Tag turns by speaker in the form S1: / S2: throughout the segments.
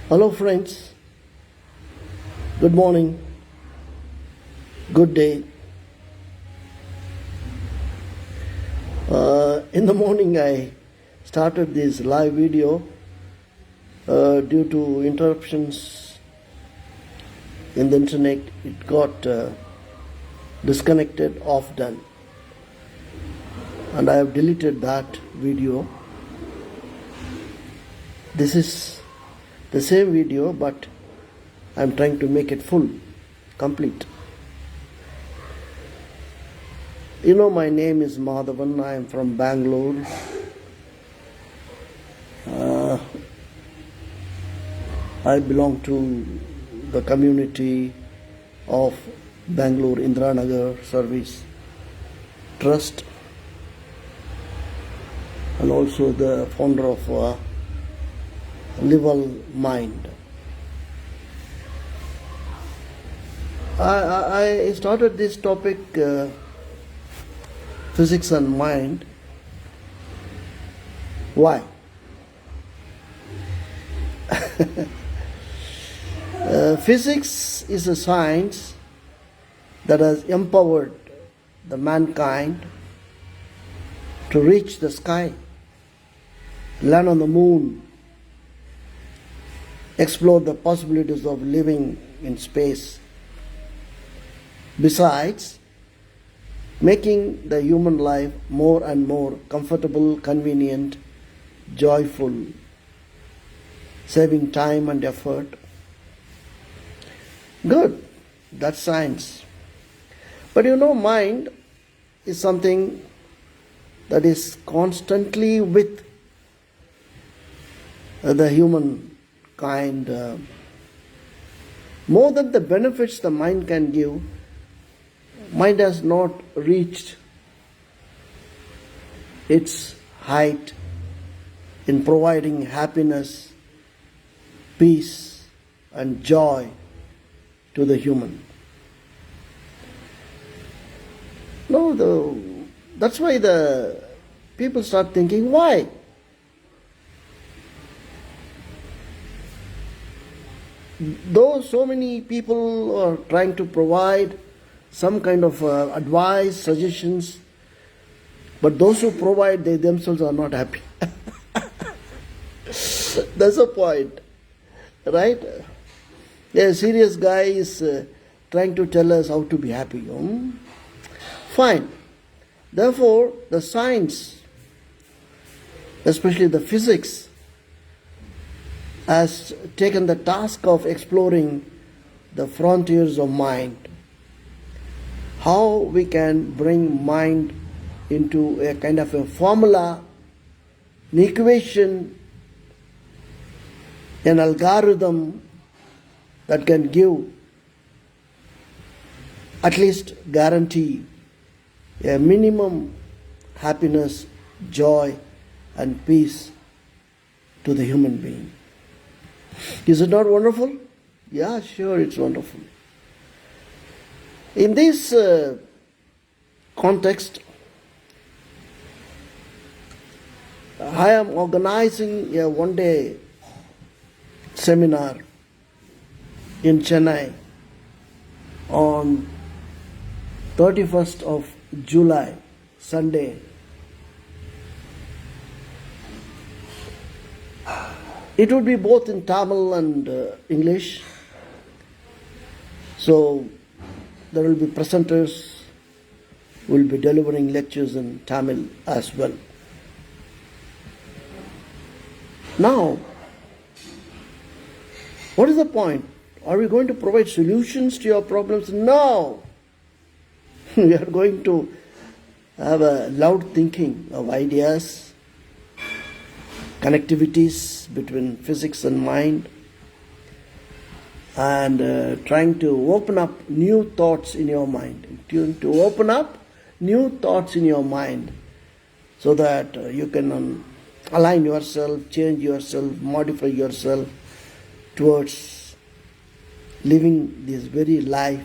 S1: Hello, friends. Good morning. Good day. In the morning, I started this live video due to interruptions in the internet. It got disconnected, off done, and I have deleted that video. This is the same video, but I'm trying to make it full, complete. You know, my name is Madhavan. I am from Bangalore. I belong to the community of Bangalore Indiranagar Service Trust, and also the founder of Level Mind. I started this topic, physics and mind. Why? Physics is a science that has empowered the mankind to reach the sky, land on the moon, explore the possibilities of living in space. Besides, making the human life more and more comfortable, convenient, joyful, saving time and effort. Good, that's science. But you know, mind is something that is constantly with the human kind. More than the benefits the mind can give, mind has not reached its height in providing happiness, peace, and joy to the human. No, that's why the people start thinking, why? Though so many people are trying to provide some kind of advice, suggestions, but those who provide, they themselves are not happy. That's the point, right? A serious guy is trying to tell us how to be happy. Fine. Therefore, the science, especially the physics, has taken the task of exploring the frontiers of mind. How we can bring mind into a kind of a formula, an equation, an algorithm that can give, at least guarantee, a minimum happiness, joy, and peace to the human being. Is it not wonderful? Yeah, sure, it's wonderful. In this context, I am organizing a one-day seminar in Chennai on 31st of July, Sunday. It would be both in Tamil and English. So there will be presenters who will be delivering lectures in Tamil as well. Now, what is the point? Are we going to provide solutions to your problems? No. We are going to have a loud thinking of ideas, connectivities between physics and mind, and trying to open up new thoughts in your mind. To open up new thoughts in your mind so that you can align yourself, change yourself, modify yourself towards living this very life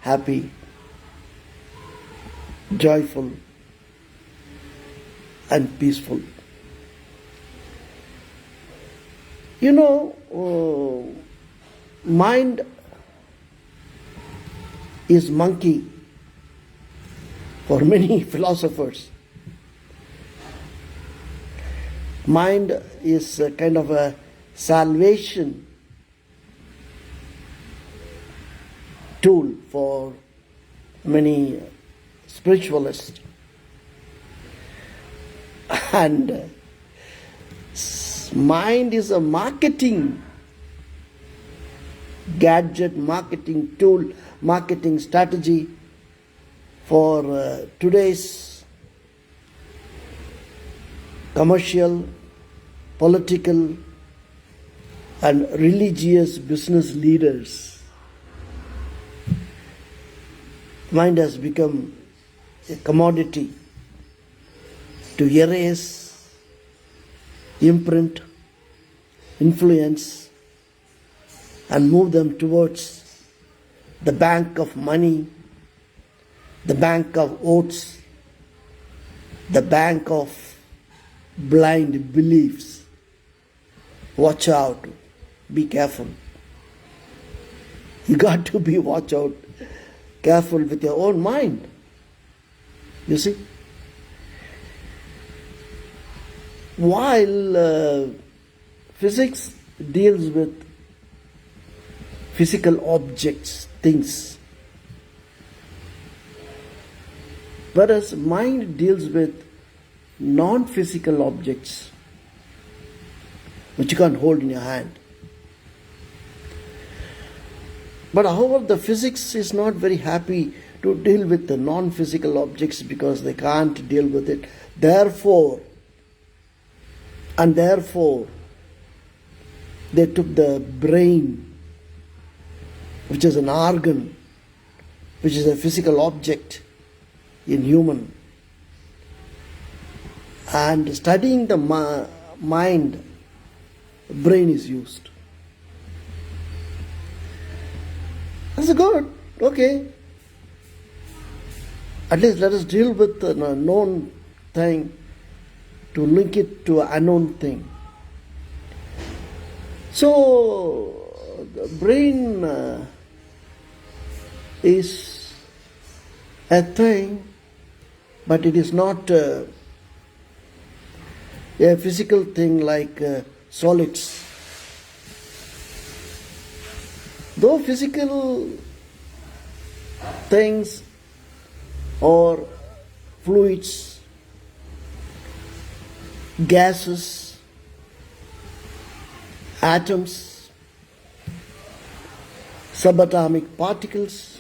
S1: happy, joyful, and peaceful. You know, mind is monkey for many philosophers. Mind is a kind of a salvation tool for many spiritualists. And mind is a marketing gadget, marketing tool, marketing strategy for today's commercial, political, and religious business leaders. Mind has become a commodity to erase, imprint, influence, and move them towards the bank of money, the bank of oaths, the bank of blind beliefs. Watch out, be careful. You got to be watch out, careful with your own mind. You see? While physics deals with physical objects, things, whereas mind deals with non-physical objects which you can't hold in your hand. But however, the physics is not very happy to deal with the non-physical objects because they can't deal with it. Therefore, they took the brain, which is an organ, which is a physical object in human, and studying the mind, brain is used. That's good. Okay. At least let us deal with the known thing to link it to an unknown thing. So, the brain is a thing, but it is not a physical thing like solids. Though physical things or fluids, gases, atoms, subatomic particles,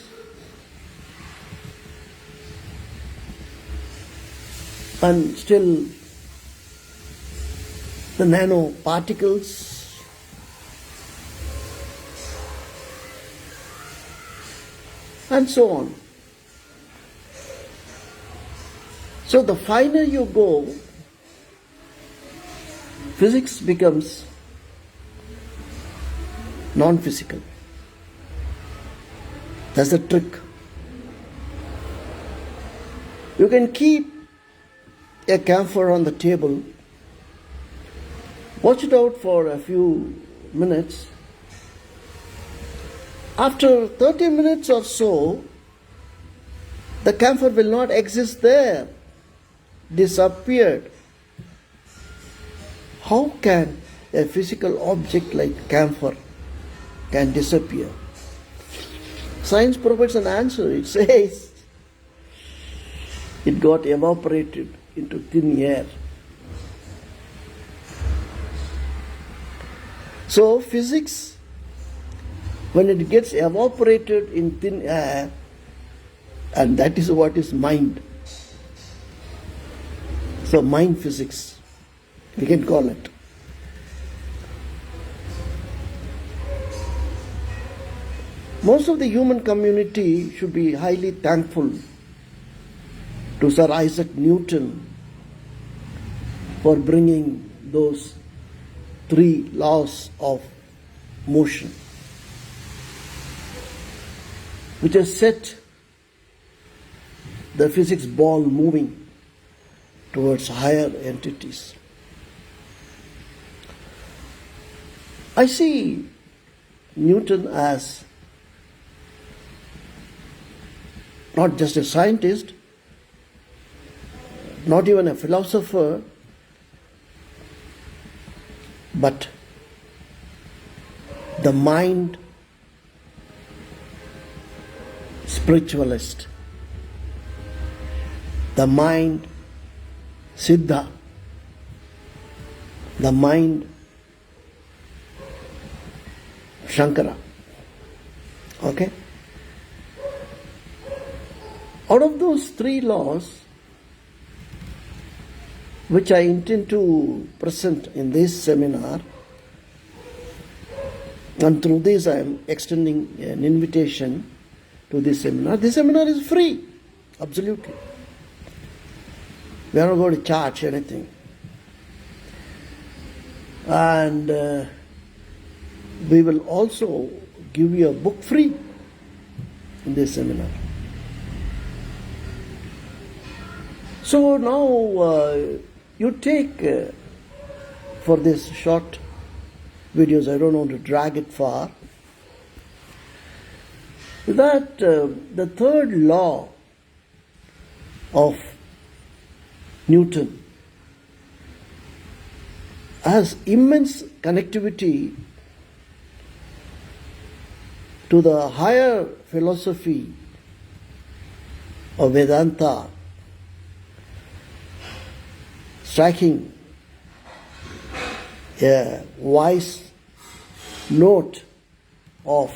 S1: and still the nanoparticles, and so on. So the finer you go, physics becomes non-physical. That's the trick. You can keep a camphor on the table, watch it out for a few minutes. After 30 minutes or so, the camphor will not exist there, disappeared. How can a physical object like camphor can disappear? Science provides an answer. It says it got evaporated into thin air. So physics, when it gets evaporated in thin air, and that is what is mind. So mind physics, we can call it. Most of the human community should be highly thankful to Sir Isaac Newton for bringing those 3 laws of motion, which has set the physics ball moving towards higher entities. I see Newton as not just a scientist, not even a philosopher, but the mind spiritualist, the mind Siddha, the mind Shankara. Okay? Out of those three laws, which I intend to present in this seminar, and through this I am extending an invitation to this seminar. This seminar is free, absolutely. We are not going to charge anything. And we will also give you a book free in this seminar. So now you take for this short videos, I don't want to drag it far, that the third law of Newton has immense connectivity to the higher philosophy of Vedanta, striking a wise note of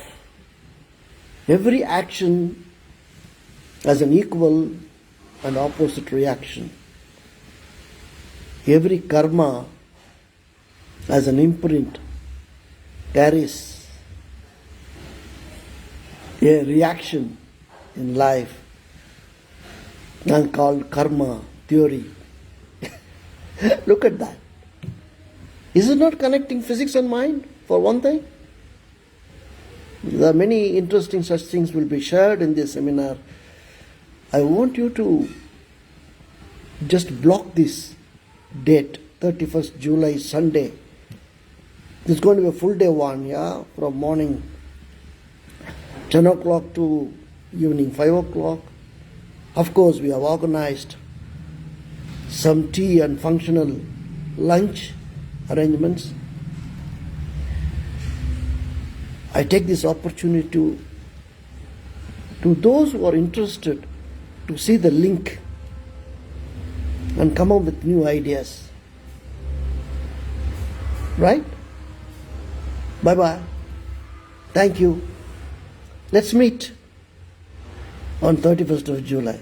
S1: every action as an equal and opposite reaction, every karma as an imprint carries a reaction in life, and called karma theory. Look at that. Is it not connecting physics and mind for one thing? There are many interesting such things will be shared in this seminar. I want you to just block this date, 31st July, Sunday. It's going to be a full day one, yeah, from morning 10 o'clock to evening 5 o'clock. Of course, we have organized some tea and functional lunch arrangements. I take this opportunity to those who are interested to see the link and come up with new ideas. Right? Bye-bye. Thank you. Let's meet on 31st of July.